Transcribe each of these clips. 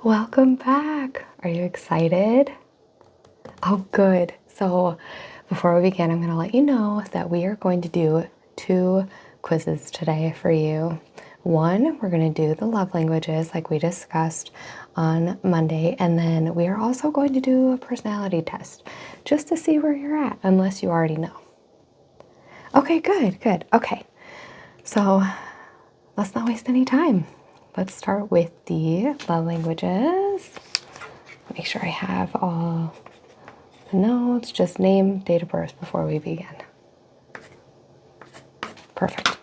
Welcome back. Are you excited? Oh, good. So before we begin, I'm going to let you know that we are going to do 2 quizzes today for you. One, we're going to do the love languages like we discussed on Monday, and then we are also going to do a personality test just to see where you're at, unless you already know. Okay, good. Okay, so let's not waste any time. Let's start with the love languages. Make sure I have all the notes. Just name, date of birth before we begin. Perfect.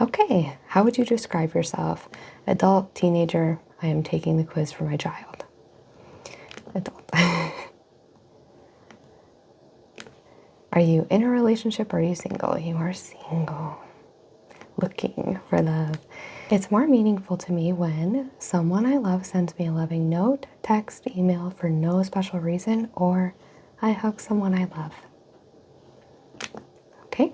Okay, how would you describe yourself? Adult, teenager? I am taking the quiz for my child. Adult. Are you in a relationship or are you single? You are single. Looking for love. It's more meaningful to me when someone I love sends me a loving note, text, email for no special reason, or I hug someone I love. Okay?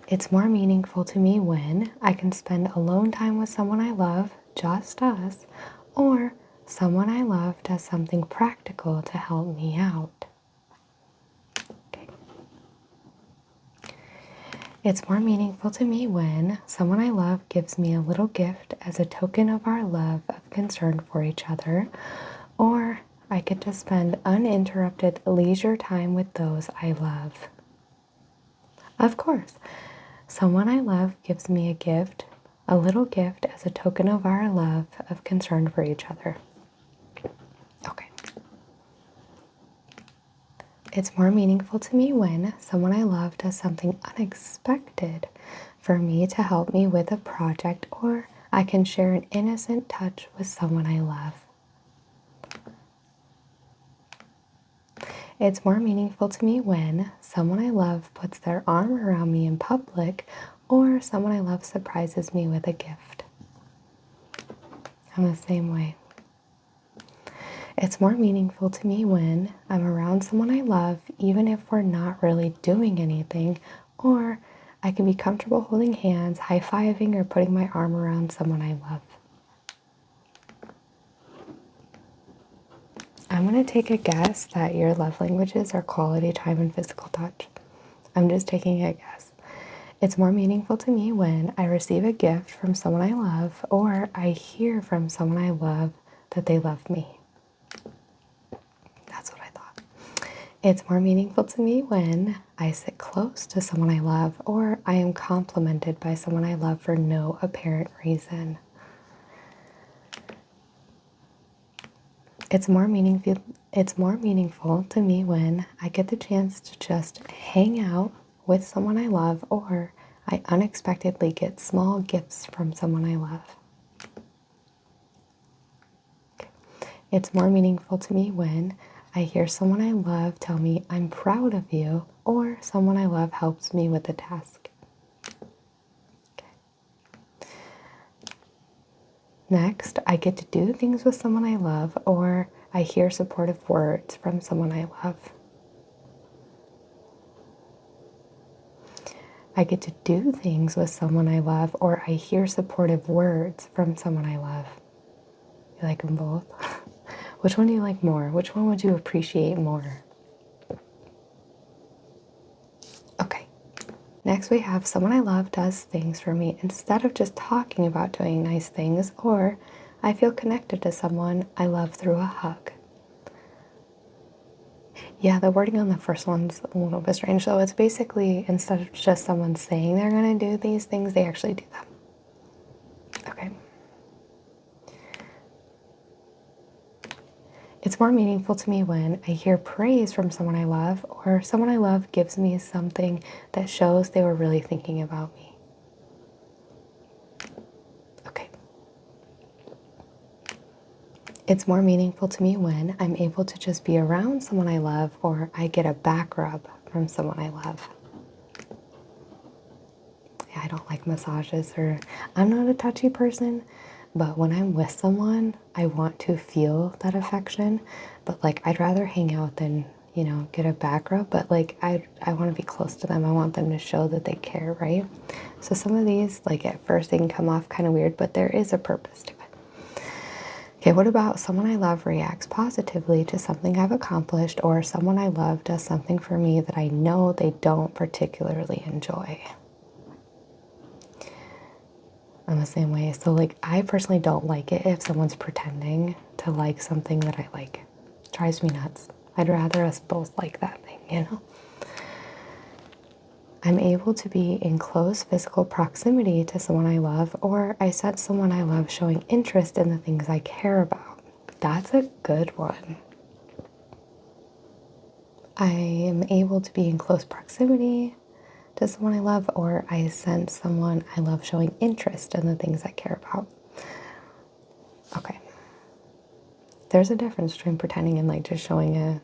It's more meaningful to me when I can spend alone time with someone I love, just us, or someone I love does something practical to help me out. Okay. It's more meaningful to me when someone I love gives me a little gift as a token of our love of concern for each other, or I get to spend uninterrupted leisure time with those I love. Of course, someone I love gives me a gift, a little gift as a token of our love of concern for each other. Okay. It's more meaningful to me when someone I love does something unexpected for me to help me with a project, or I can share an innocent touch with someone I love. It's more meaningful to me when someone I love puts their arm around me in public, or someone I love surprises me with a gift. I'm the same way. It's more meaningful to me when I'm around someone I love, even if we're not really doing anything, or I can be comfortable holding hands, high-fiving, or putting my arm around someone I love. I'm going to take a guess that your love languages are quality time and physical touch. I'm just taking a guess. It's more meaningful to me when I receive a gift from someone I love, or I hear from someone I love that they love me. That's what I thought. It's more meaningful to me when I sit close to someone I love, or I am complimented by someone I love for no apparent reason. It's more meaningful to me when I get the chance to just hang out with someone I love, or I unexpectedly get small gifts from someone I love. Okay. It's more meaningful to me when I hear someone I love tell me I'm proud of you, or someone I love helps me with a task. Okay. Next, I get to do things with someone I love, or I hear supportive words from someone I love. I get to do things with someone I love, or I hear supportive words from someone I love. You like them both? Which one do you like more? Which one would you appreciate more? Okay. Next we have someone I love does things for me instead of just talking about doing nice things, or I feel connected to someone I love through a hug. Yeah, the wording on the first one's a little bit strange. So it's basically, instead of just someone saying they're going to do these things, they actually do them. Okay. It's more meaningful to me when I hear praise from someone I love, or someone I love gives me something that shows they were really thinking about me. Okay. It's more meaningful to me when I'm able to just be around someone I love, or I get a back rub from someone I love. Yeah, I don't like massages, or I'm not a touchy person, but when I'm with someone, I want to feel that affection. But like, I'd rather hang out than, you know, get a back rub. But like, I want to be close to them. I want them to show that they care, right? So some of these, like at first they can come off kind of weird, but there is a purpose to it. Okay, what about someone I love reacts positively to something I've accomplished, or someone I love does something for me that I know they don't particularly enjoy? I'm the same way. So like, I personally don't like it if someone's pretending to like something that I like. It drives me nuts. I'd rather us both like that thing, you know? I'm able to be in close physical proximity to someone I love, or I sense someone I love showing interest in the things I care about. That's a good one. I am able to be in close proximity to someone I love, or I sense someone I love showing interest in the things I care about. Okay. There's a difference between pretending and like just showing a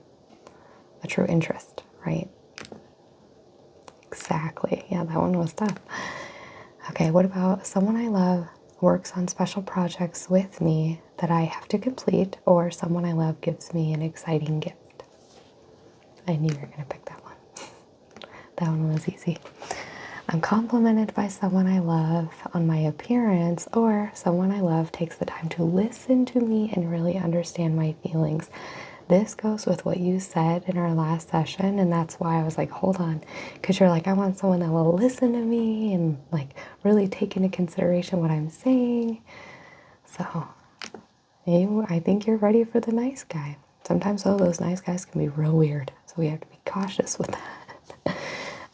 true interest, right? Exactly. Yeah, that one was tough. Okay, what about someone I love works on special projects with me that I have to complete, or someone I love gives me an exciting gift? I knew you were going to pick that one. That one was easy. I'm complimented by someone I love on my appearance, or someone I love takes the time to listen to me and really understand my feelings. This goes with what you said in our last session, and that's why I was like, hold on, because you're like, I want someone that will listen to me and like really take into consideration what I'm saying. So I think you're ready for the nice guy. Sometimes though, those nice guys can be real weird, so we have to be cautious with that.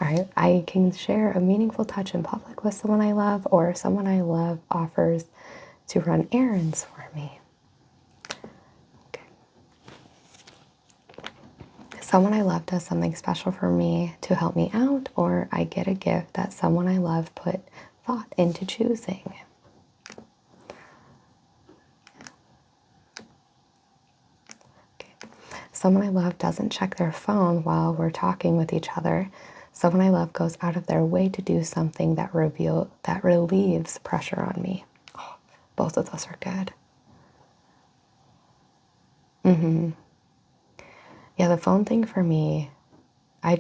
All right, I can share a meaningful touch in public with someone I love, or someone I love offers to run errands for me. Okay. Someone I love does something special for me to help me out, or I get a gift that someone I love put thought into choosing. Okay. Someone I love doesn't check their phone while we're talking with each other. Someone I love goes out of their way to do something that relieves pressure on me. Oh, both of those are good. Yeah, the phone thing for me, I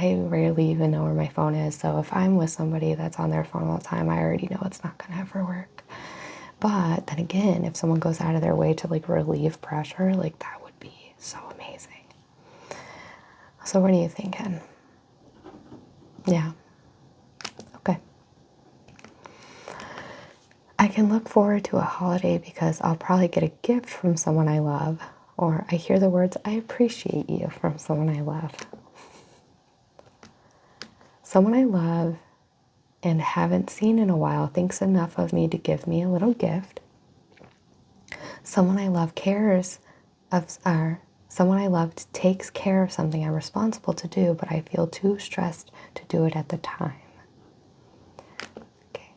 rarely even know where my phone is. So if I'm with somebody that's on their phone all the time, I already know it's not gonna ever work. But then again, if someone goes out of their way to like relieve pressure, like that would be so amazing. So what are you thinking? Yeah. Okay. I can look forward to a holiday because I'll probably get a gift from someone I love, or I hear the words, I appreciate you from someone I love. Someone I love and haven't seen in a while thinks enough of me to give me a little gift. Someone I love someone I love takes care of something I'm responsible to do, but I feel too stressed to do it at the time. Okay.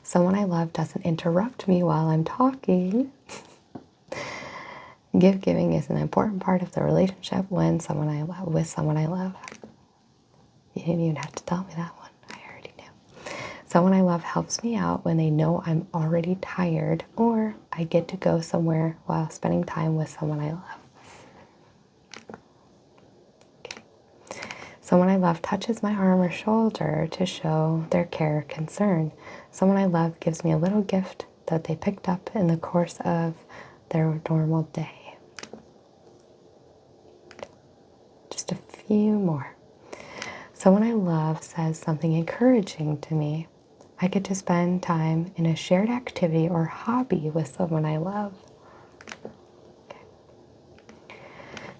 Someone I love doesn't interrupt me while I'm talking. Gift giving is an important part of the relationship with someone I love. You didn't even have to tell me that one. I already knew. Someone I love helps me out when they know I'm already tired, or I get to go somewhere while spending time with someone I love. Okay. Someone I love touches my arm or shoulder to show their care or concern. Someone I love gives me a little gift that they picked up in the course of their normal day. Just a few more. Someone I love says something encouraging to me. I get to spend time in a shared activity or hobby with someone I love. Okay.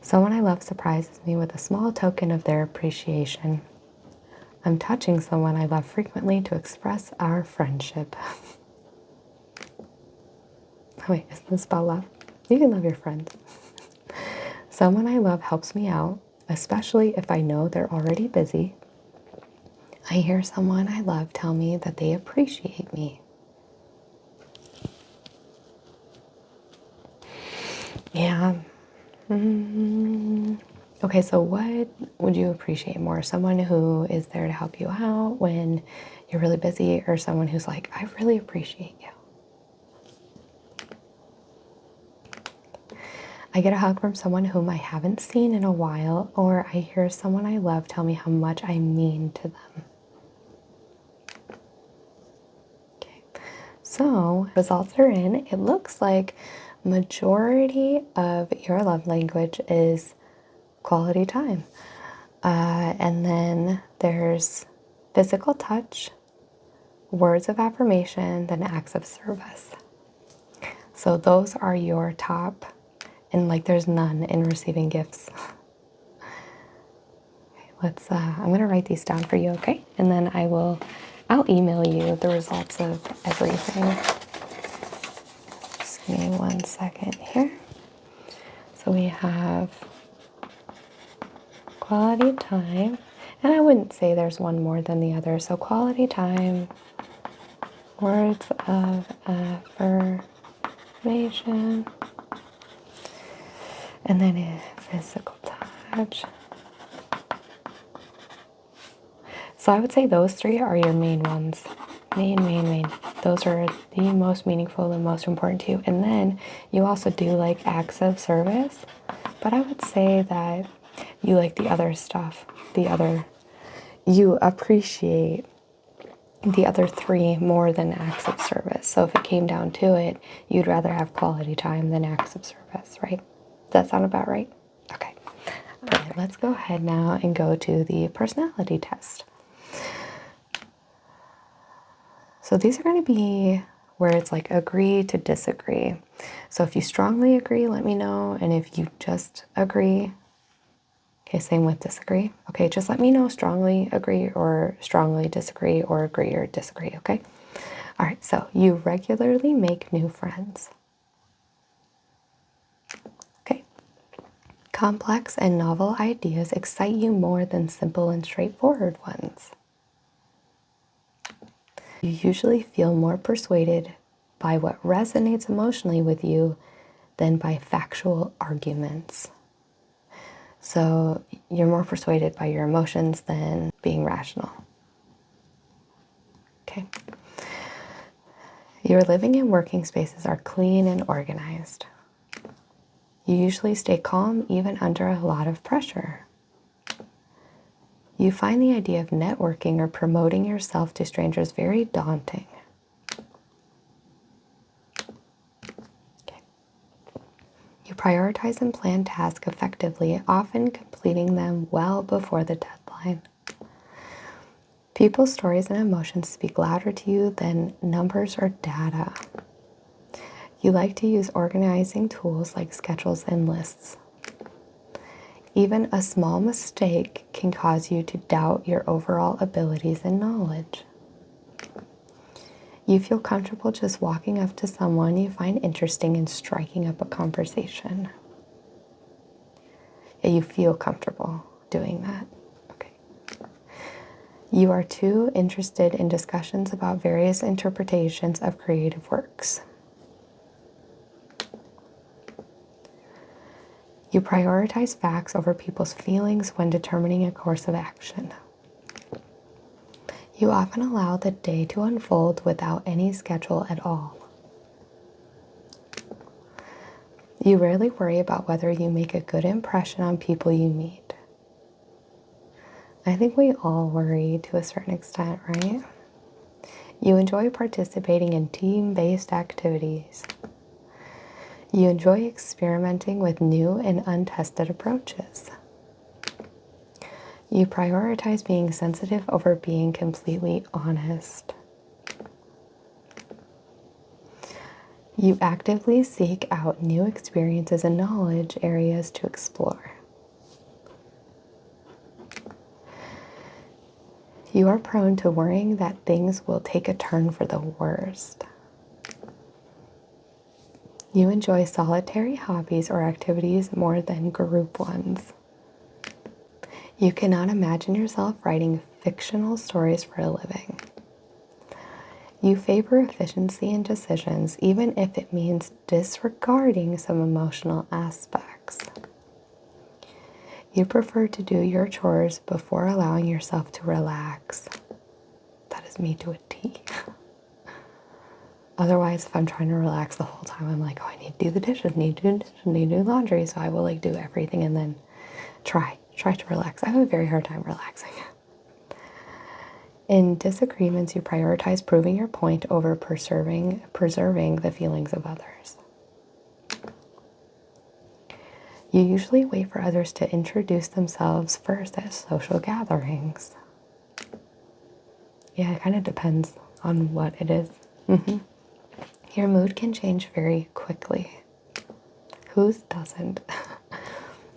Someone I love surprises me with a small token of their appreciation. I'm touching someone I love frequently to express our friendship. Oh wait, isn't this about love? You can love your friends. Someone I love helps me out, especially if I know they're already busy. I hear someone I love tell me that they appreciate me. Yeah. Okay, so what would you appreciate more? Someone who is there to help you out when you're really busy, or someone who's like, I really appreciate you? I get a hug from someone whom I haven't seen in a while, or I hear someone I love tell me how much I mean to them. Okay. So results are in. It looks like majority of your love language is quality time. And then there's physical touch, words of affirmation, then acts of service. So those are your top, and like there's none in receiving gifts. I'm gonna write these down for you, okay? And then I'll email you the results of everything. Just give me 1 second here. So we have quality time, and I wouldn't say there's one more than the other. So quality time, words of affirmation, and then a physical touch. So I would say those three are your main ones. Main. Those are the most meaningful and most important to you. And then you also do like acts of service, but I would say that you like the other stuff, you appreciate the other three more than acts of service. So if it came down to it, you'd rather have quality time than acts of service, right? Does that sound about right? Okay. All right, let's go ahead now and go to the personality test. So these are going to be where it's like agree to disagree. So if you strongly agree, let me know. And if you just agree, okay, same with disagree. Okay, just let me know strongly agree or strongly disagree or agree or disagree, okay? All right, so you regularly make new friends. Okay. Complex and novel ideas excite you more than simple and straightforward ones. You usually feel more persuaded by what resonates emotionally with you than by factual arguments. So you're more persuaded by your emotions than being rational. Okay. Your living and working spaces are clean and organized. You usually stay calm even under a lot of pressure. You find the idea of networking or promoting yourself to strangers very daunting. Okay. You prioritize and plan tasks effectively, often completing them well before the deadline. People's stories and emotions speak louder to you than numbers or data. You like to use organizing tools like schedules and lists. Even a small mistake can cause you to doubt your overall abilities and knowledge. You feel comfortable just walking up to someone you find interesting and striking up a conversation. Yeah, you feel comfortable doing that. Okay. You are too interested in discussions about various interpretations of creative works. You prioritize facts over people's feelings when determining a course of action. You often allow the day to unfold without any schedule at all. You rarely worry about whether you make a good impression on people you meet. I think we all worry to a certain extent, right? You enjoy participating in team-based activities. You enjoy experimenting with new and untested approaches. You prioritize being sensitive over being completely honest. You actively seek out new experiences and knowledge areas to explore. You are prone to worrying that things will take a turn for the worst. You enjoy solitary hobbies or activities more than group ones. You cannot imagine yourself writing fictional stories for a living. You favor efficiency in decisions, even if it means disregarding some emotional aspects. You prefer to do your chores before allowing yourself to relax. That is me to a T. Otherwise, if I'm trying to relax the whole time, I'm like, oh, I need to do the dishes, need to do dishes, need to do laundry. So I will like do everything and then try to relax. I have a very hard time relaxing. In disagreements, you prioritize proving your point over preserving the feelings of others. You usually wait for others to introduce themselves first at social gatherings. Yeah, it kind of depends on what it is. Your mood can change very quickly. Whose doesn't?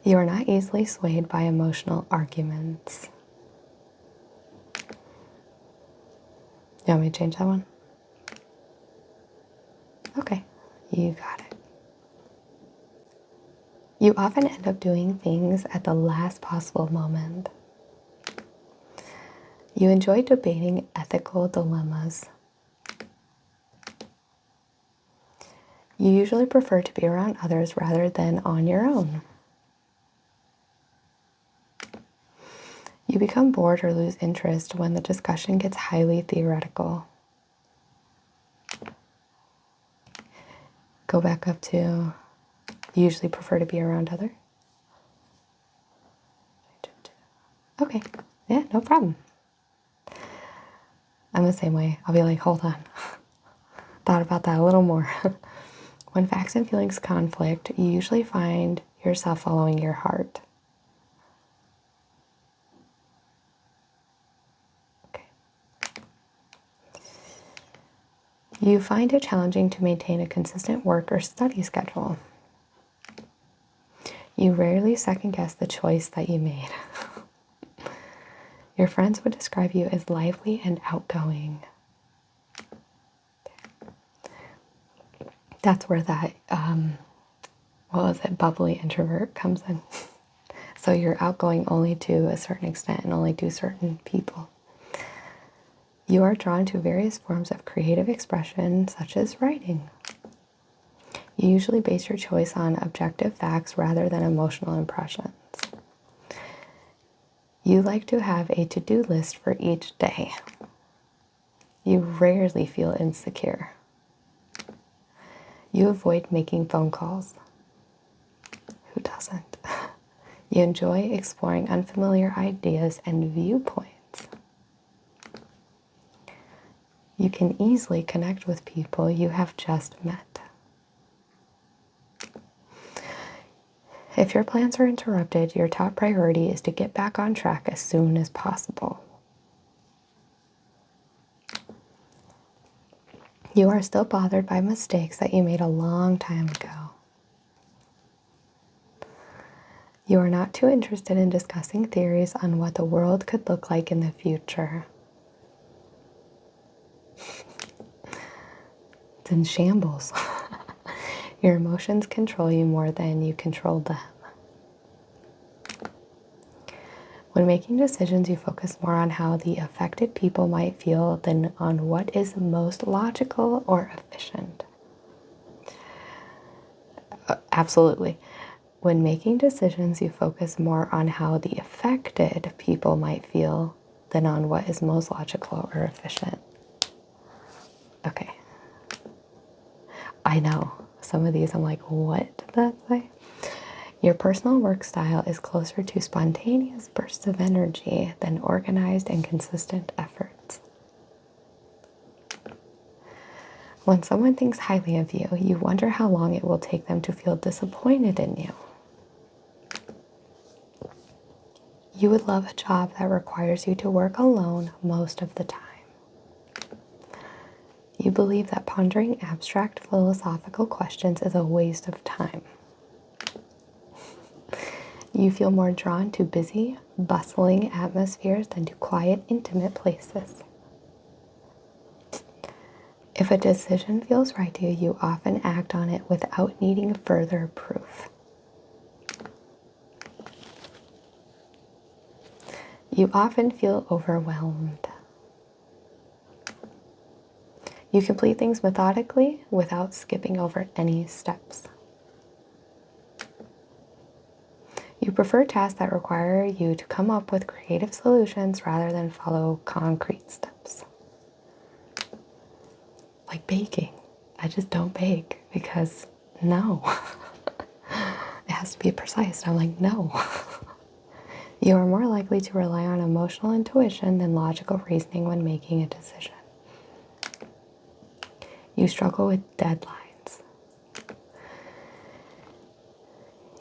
You are not easily swayed by emotional arguments. You want me to change that one? Okay, you got it. You often end up doing things at the last possible moment. You enjoy debating ethical dilemmas. You usually prefer to be around others rather than on your own. You become bored or lose interest when the discussion gets highly theoretical. Go back up to, you usually prefer to be around others. Okay, yeah, no problem. I'm the same way. I'll be like, hold on. Thought about that a little more. When facts and feelings conflict, you usually find yourself following your heart. Okay. You find it challenging to maintain a consistent work or study schedule. You rarely second guess the choice that you made. Your friends would describe you as lively and outgoing. That's where that, bubbly introvert comes in. So you're outgoing only to a certain extent and only to certain people. You are drawn to various forms of creative expression, such as writing. You usually base your choice on objective facts rather than emotional impressions. You like to have a to-do list for each day. You rarely feel insecure. You avoid making phone calls. Who doesn't? You enjoy exploring unfamiliar ideas and viewpoints. You can easily connect with people you have just met. If your plans are interrupted, your top priority is to get back on track as soon as possible. You are still bothered by mistakes that you made a long time ago. You are not too interested in discussing theories on what the world could look like in the future. It's in shambles. Your emotions control you more than you control them. When making decisions, you focus more on how the affected people might feel than on what is most logical or efficient. Absolutely. When making decisions, you focus more on how the affected people might feel than on what is most logical or efficient. Okay. I know. Some of these I'm like, what did that say? Your personal work style is closer to spontaneous bursts of energy than organized and consistent efforts. When someone thinks highly of you, you wonder how long it will take them to feel disappointed in you. You would love a job that requires you to work alone most of the time. You believe that pondering abstract philosophical questions is a waste of time. You feel more drawn to busy, bustling atmospheres than to quiet, intimate places. If a decision feels right to you, you often act on it without needing further proof. You often feel overwhelmed. You complete things methodically without skipping over any steps. You prefer tasks that require you to come up with creative solutions rather than follow concrete steps. Like baking. I just don't bake because no. It has to be precise. I'm like, no. You are more likely to rely on emotional intuition than logical reasoning when making a decision. You struggle with deadlines.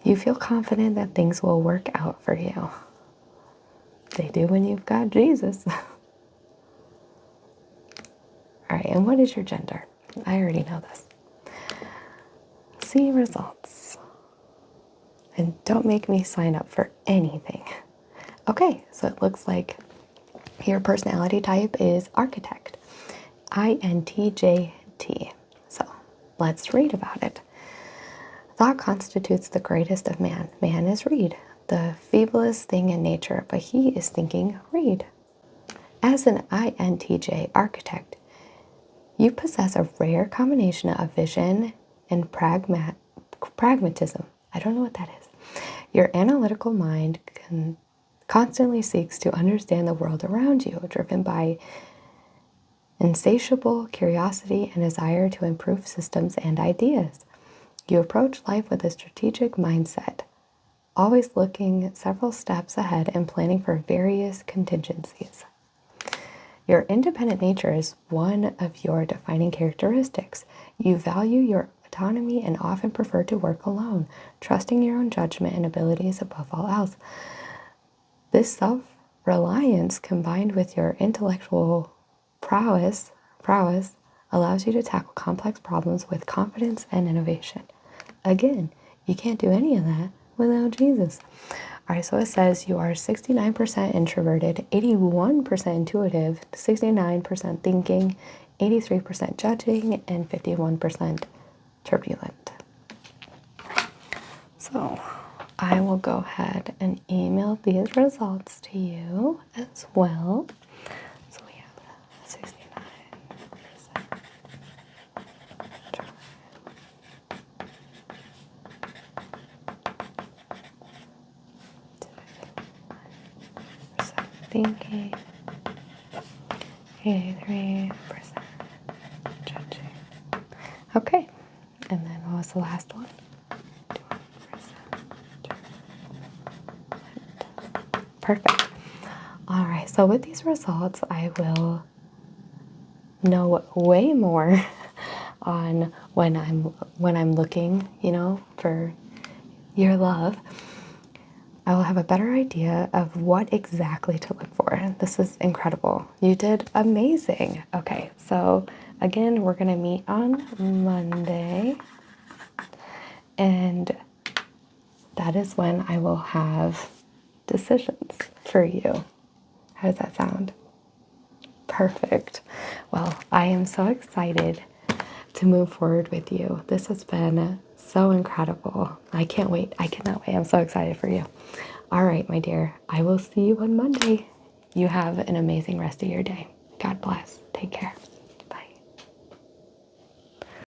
You feel confident that things will work out for you. They do when you've got Jesus. All right, and what is your gender? I already know this. See results. And don't make me sign up for anything. Okay, so it looks like your personality type is architect. INTJT. So let's read about it. Thought constitutes the greatest of man. Man is read, the feeblest thing in nature, but he is thinking read. As an INTJ architect, you possess a rare combination of vision and pragmatism. I don't know what that is. Your analytical mind constantly seeks to understand the world around you, driven by insatiable curiosity and desire to improve systems and ideas. You approach life with a strategic mindset, always looking several steps ahead and planning for various contingencies. Your independent nature is one of your defining characteristics. You value your autonomy and often prefer to work alone, trusting your own judgment and abilities above all else. This self-reliance, combined with your intellectual prowess allows you to tackle complex problems with confidence and innovation. Again, you can't do any of that without Jesus. All right, so it says you are 69% introverted, 81% intuitive, 69% thinking, 83% judging, and 51% turbulent. So I will go ahead and email these results to you as well. So we have 69%. 51% thinking, 83% judging. Okay, and then what was the last one? 21%. Perfect. All right, so with these results, I will know way more on when I'm looking, for your love. I will have a better idea of what exactly to look for. This is incredible. You did amazing. Okay, so again, we're going to meet on Monday, and that is when I will have decisions for you. How does that sound? Perfect. Well, I am so excited to move forward with you. This has been so incredible. I can't wait. I cannot wait. I'm so excited for you. All right, my dear. I will see you on Monday. You have an amazing rest of your day. God bless. Take care.